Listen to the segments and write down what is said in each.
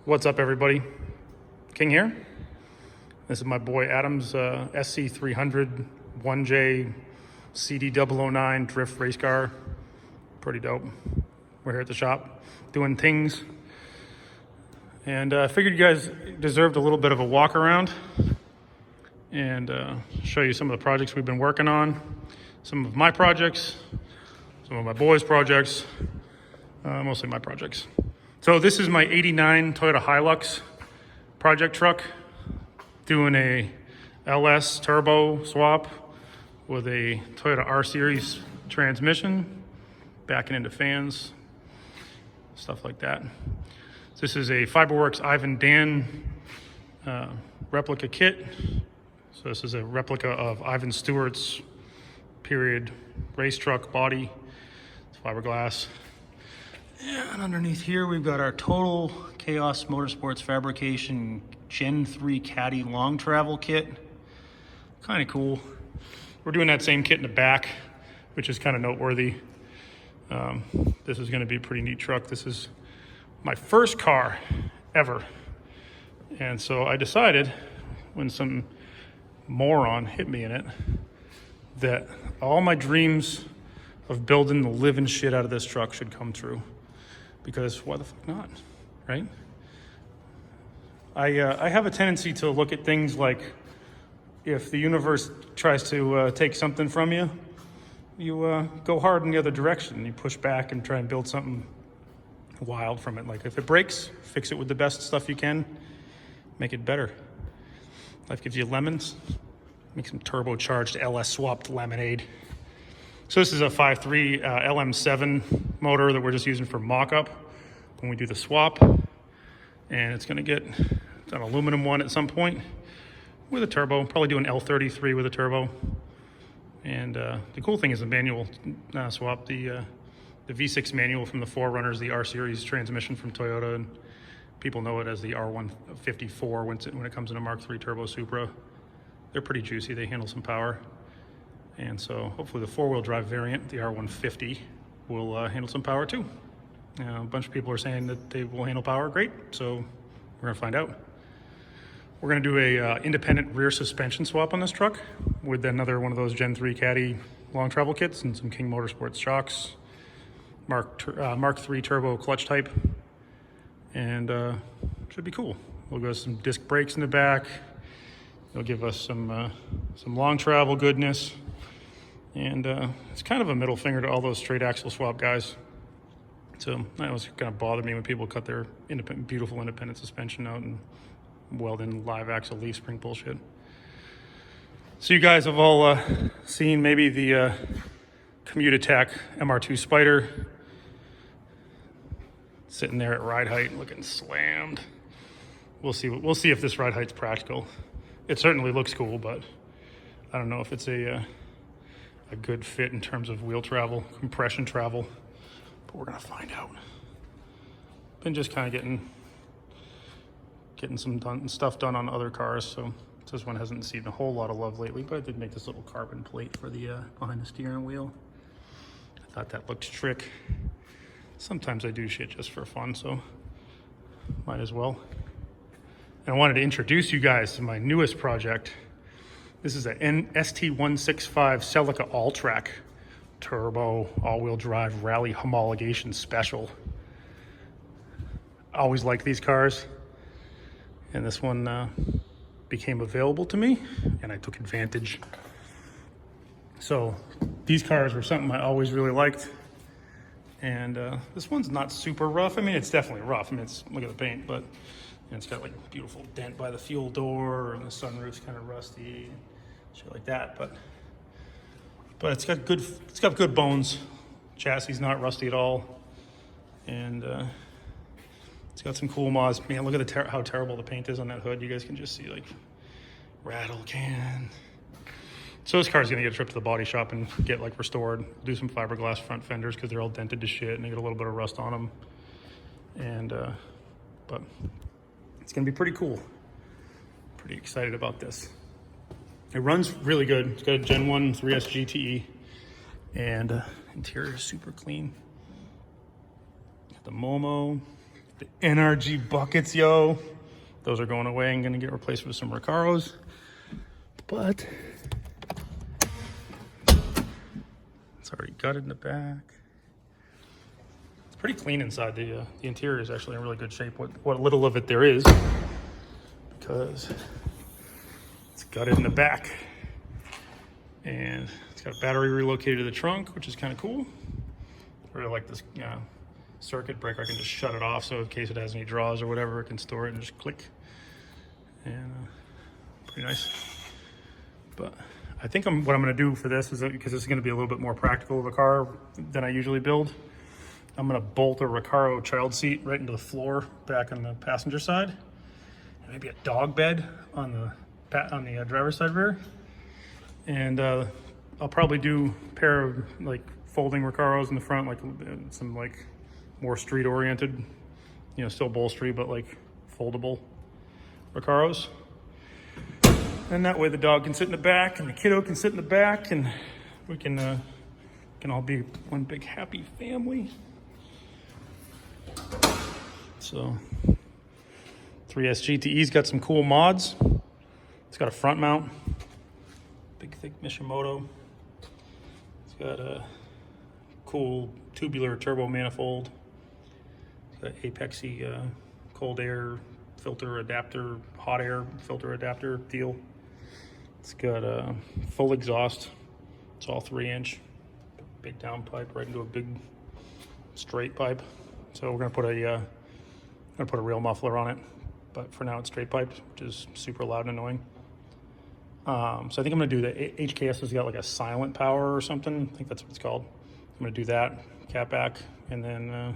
What's up, everybody? King here. This is my boy Adam's SC300 1J CD009 drift race car. Pretty dope. We're here at the shop doing things. And I figured you guys deserved a little bit of a walk around and show you some of the projects we've been working on. Some of my projects, some of my boys' projects, mostly my projects. So this is my 89 Toyota Hilux project truck, doing a LS turbo swap with a Toyota R Series transmission, backing into fans, stuff like that. This is a Fiberworks Ivan Dan replica kit. So this is a replica of Ivan Stewart's period race truck body. It's fiberglass. And underneath here, we've got our Total Chaos Motorsports Fabrication Gen 3 Caddy long travel kit. Kind of cool. We're doing that same kit in the back, which is kind of noteworthy. This is going to be a pretty neat truck. This is my first car ever. And so I decided, when some moron hit me in it, that all my dreams of building the living shit out of this truck should come true. Because why the fuck not, right? I have a tendency to look at things like, if the universe tries to take something from you, you go hard in the other direction. You push back and try and build something wild from it. Like, if it breaks, fix it with the best stuff you can, make it better. Life gives you lemons, make some turbocharged LS swapped lemonade. So this is a 5.3 LM7 motor that we're just using for mock-up when we do the swap. And it's gonna get an aluminum one at some point with a turbo, probably do an L33 with a turbo. And the cool thing is the manual swap, the V6 manual from the 4Runners, the R Series transmission from Toyota, and people know it as the R154 when it comes in a Mark III Turbo Supra. They're pretty juicy, they handle some power. And so hopefully the 4-wheel drive variant, the R150, will handle some power too. A bunch of people are saying that they will handle power. Great, so we're gonna find out. We're gonna do a independent rear suspension swap on this truck with another one of those Gen 3 Caddy long travel kits and some King Motorsports shocks, Mark III turbo clutch type, and should be cool. We'll go some disc brakes in the back. It'll give us some long travel goodness. And it's kind of a middle finger to all those straight axle swap guys. So that was kind of bothered me when people cut their beautiful independent suspension out and weld in live axle leaf spring bullshit. So you guys have all seen maybe the Commute Attack Mr2 Spider sitting there at ride height looking slammed. We'll see if this ride height's practical. It certainly looks cool, but I don't know if it's a good fit in terms of wheel travel, compression travel, but we're gonna find out. Been just kind of getting some stuff done on other cars, so this one hasn't seen a whole lot of love lately, but I did make this little carbon plate for the behind the steering wheel. I thought that looked trick. Sometimes I do shit just for fun, so might as well. And I wanted to introduce you guys to my newest project. This is an ST165 Celica all-track turbo all-wheel drive rally homologation special. I always like these cars, and this one became available to me, and I took advantage. So these cars were something I always really liked, and this one's not super rough. I mean, it's definitely rough. I mean, look at the paint, but it's got like a beautiful dent by the fuel door, and the sunroof's kind of rusty, shit like that. But it's got good bones. Chassis not rusty at all, and it's got some cool mods. Man, look at how terrible the paint is on that hood. You guys can just see like rattle can. So this car's gonna get a trip to the body shop and get like restored. Do some fiberglass front fenders because they're all dented to shit and they get a little bit of rust on them. And but it's gonna be pretty cool. Pretty excited about this. It runs really good. It's got a Gen 1 3S GTE, and interior is super clean. Got the Momo, The NRG buckets, yo. Those are going away and gonna get replaced with some Recaros. But it's already gutted in the back. It's pretty clean inside. The interior is actually in really good shape. What little of it there is, because it's gutted in the back. And it's got a battery relocated to the trunk, which is kind of cool. I really like this circuit breaker. I can just shut it off, so in case it has any draws or whatever, it can store it and just click. And pretty nice. But I think what I'm going to do for this is because this is going to be a little bit more practical of a car than I usually build. I'm going to bolt a Recaro child seat right into the floor back on the passenger side, and maybe a dog bed on the driver's side rear. And I'll probably do a pair of like folding Recaros in the front, like some like more street oriented, still bolstery, but like foldable Recaros. And that way the dog can sit in the back and the kiddo can sit in the back, and we can all be one big happy family. So 3S GTE's got some cool mods. It's got a front mount, big thick Mishimoto. It's got a cool tubular turbo manifold. It's got apexy cold air filter adapter, hot air filter adapter deal. It's got a full exhaust. It's all 3-inch, big downpipe right into a big straight pipe. So we're gonna put a real muffler on it, but for now it's straight piped, which is super loud and annoying. So I think I'm gonna do the HKS has got like a silent power or something. I think that's what it's called. I'm gonna do that, cat back, and then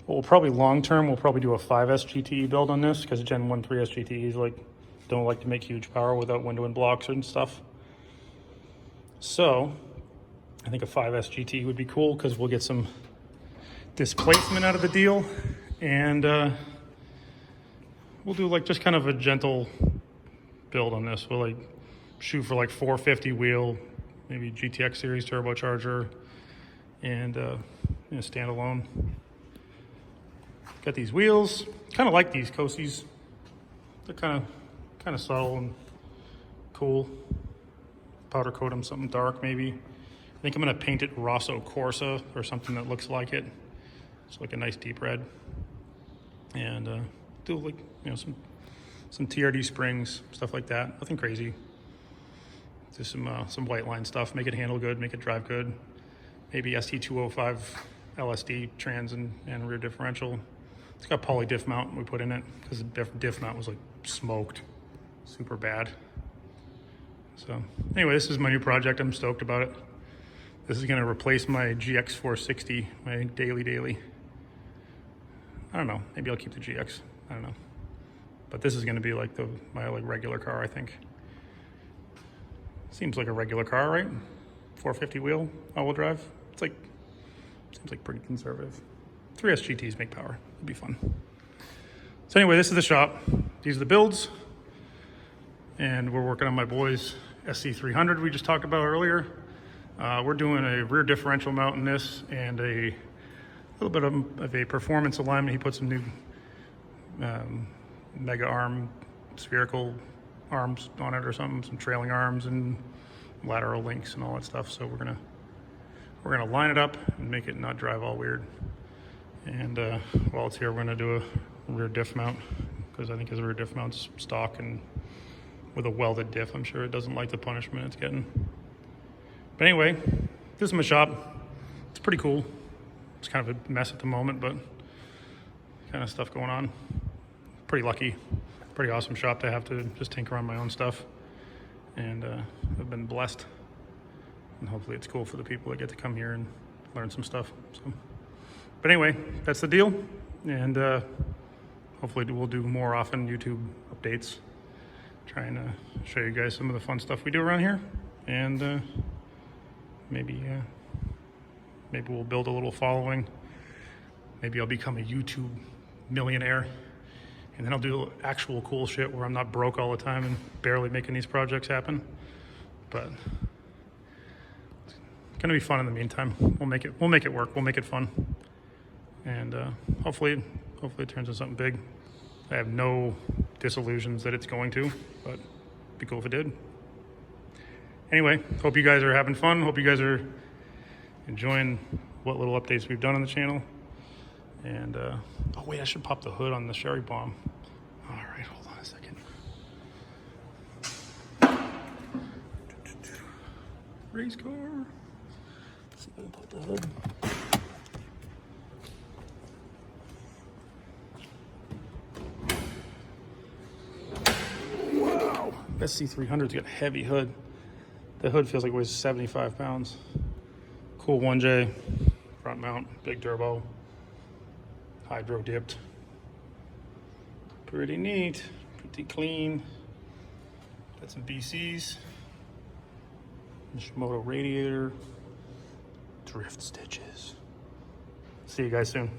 we'll probably long term we'll probably do a 5S GTE build on this, because Gen 1 3S GTEs don't like to make huge power without window and blocks and stuff. So I think a 5S GTE would be cool, because we'll get some displacement out of the deal, and we'll do like just kind of a gentle build on this. We'll like shoot for like 450 wheel, maybe GTX series turbocharger, and standalone. Got these wheels. Kind of like these Cosis. They're kind of subtle and cool. Powder coat them something dark maybe. I think I'm gonna paint it Rosso Corsa or something that looks like it. It's like a nice deep red. And do like some TRD springs, stuff like that. Nothing crazy. Do some white line stuff. Make it handle good. Make it drive good. Maybe ST205 LSD trans and rear differential. It's got poly diff mount we put in it, because the diff mount was like smoked, super bad. So anyway, this is my new project. I'm stoked about it. This is gonna replace my GX460, my daily. I don't know. Maybe I'll keep the GX. I don't know. But this is gonna be like my regular car, I think. Seems like a regular car, right? 450 wheel, all-wheel drive. Seems like pretty conservative. 3S GTs make power. It'd be fun. So anyway, this is the shop. These are the builds. And we're working on my boy's SC300 we just talked about earlier. We're doing a rear differential mount in this, and a little bit of a performance alignment. He put some new mega arm, spherical arms on it or something, some trailing arms and lateral links and all that stuff. So we're gonna line it up and make it not drive all weird. And while it's here, we're gonna do a rear diff mount, because I think his rear diff mount's stock and with a welded diff. I'm sure it doesn't like the punishment it's getting. But anyway, this is my shop. It's pretty cool. It's kind of a mess at the moment, but kind of stuff going on. Pretty lucky. Pretty awesome shop to have to just tinker on my own stuff. And I've been blessed. And hopefully it's cool for the people that get to come here and learn some stuff. So, but anyway, that's the deal. And hopefully we'll do more often YouTube updates, trying to show you guys some of the fun stuff we do around here. And maybe we'll build a little following. Maybe I'll become a YouTube millionaire, and then I'll do actual cool shit where I'm not broke all the time and barely making these projects happen. But it's gonna be fun in the meantime. We'll make it work. We'll make it fun, and hopefully Hopefully it turns into something big. I have no disillusions that it's going to, but it'd be cool if it did. Anyway, hope you guys are having fun. Hope you guys are enjoying what little updates we've done on the channel. And, oh wait, I should pop the hood on the Sherry Bomb. All right, hold on a second. Race car. Let's see if I can pop the hood. Wow, SC300's got a heavy hood. The hood feels like it weighs 75 pounds. Cool 1J, front mount, big turbo, hydro dipped. Pretty neat, pretty clean. Got some BCs. Mr2 radiator, drift stitches. See you guys soon.